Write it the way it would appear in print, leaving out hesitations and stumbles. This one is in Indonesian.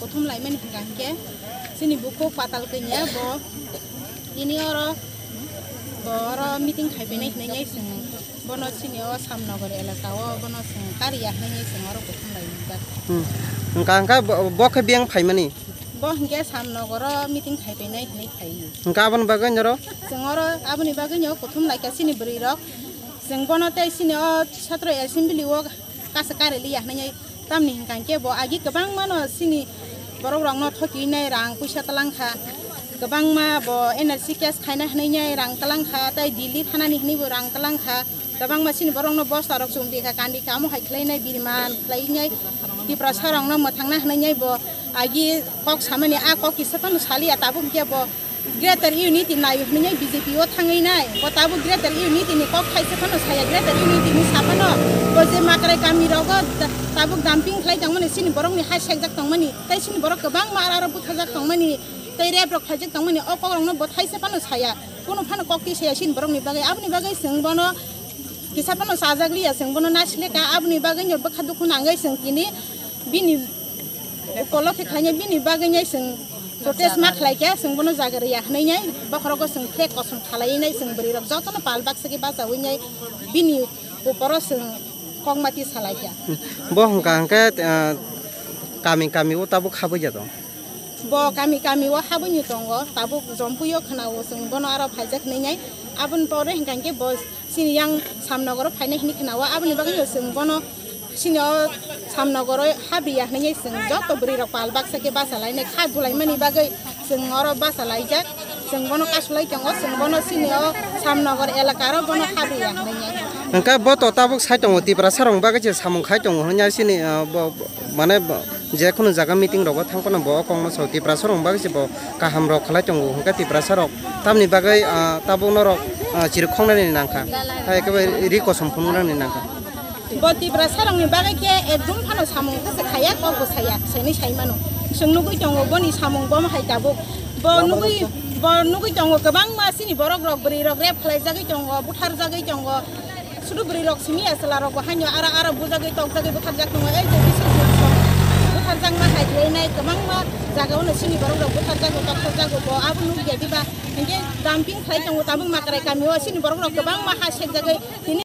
Kutum lai men hingangke sini buku patal kenya bo ini oro meeting khaibene ngai sing bono sini o samnogor elaka o bono sing karya ngai sing oro kutum lai engka engka bo khe biang phaimani bo hingke samnogor meeting khaibene ngai khai engka abon bagan jaro sing oro aboni bagan yo kutum lai ka sini beri rok sing bono tai sini o chhatro assembly o kasakare liya ngai tamni hingangke bo agi kebang mano sini borok rong no thoki nai rang puisa talangkha gobang ma bo energy cash khaina hnai rang talangkha tai dili thanani hni bo rang talangkha gobang ma sini borok no bosta rok sumdi kha kandi ka mo hai khlainai birman khlainai ki prasar rong no mathangna hnai bo agi kok samani a kok ki sapan sali atabu ke bo greater unity nai hnai BJP o thangai nai bo tabu greater unity ni kok khai sapan saya greater unity ni sapano bo je makare kami rogo tabu dumping khlai tangmani sini borok ni ha sekjak tangmani tai sini borok gobang ma ara bu thajak tangmani tai rep rok thajak tangmani o kok rong no bo thai sapano saya kono phano kok ki saya sini borok ni bagai abni bagai sing bono kisapano sajagli ya sing bono nasle ka abni bagai nyor bakha dukhu nangai sing kini bini kolok khanya bini bagai nyai sing protest mak lai kya sing bono jagar ya hnai nyai bakhro ko sing thek kosum khalai nai sing beri rok jotono palbak segi basa wi nyai bini uporo sing kongmati salai kya bo hangka kami o tabu khabu jato bo kami o habu ni tongo tabu jompuyo khnawo sing bono aro phajak nei nyai abun pore hangke bo sini yang samnogor phaine hni khnawa abuni bagai sing bono sini samnogor habiya nei sing joto beri rok palbak segi basa lai ne kha bulai mani bagai sing oro basa lai jak sing bono kasulai tongo sing bono sini samnogor elakaro bono habiya nei nyai engka bo to tabuk sai tongo tipra sarong bagai je samung khai tongo hanya sini mane jekono jaga meeting rogo thangpano bo kongno so tiprasa rong bagse bo kaham rok khalai tongo hingka tiprasa rok tamni bagai tabung norok chiri khongnani nangka hai ekbarai riko somphumrani nangka bo tiprasa rong ni bagai ke ekdum phano samung kase khaya ko bo saya seni sai mano sungnugui tongo boni samung bo hai tabuk bo nugui tongo kabang ma sini borok rok beri rok rep khalai jagai tongo buthar jagai tongo sudu beri rok simi asala rok hanyo ara bujagai tok jagai buthar jak tongo ei jadi buthar jak ma hai leinai kabang ma jaga ono sini borok rok buthar jak tok jak bo abu nugi jadi ba hingke dumping khalai tongo tabung makrai kami o sini borok rok kabang ma ha sek jagai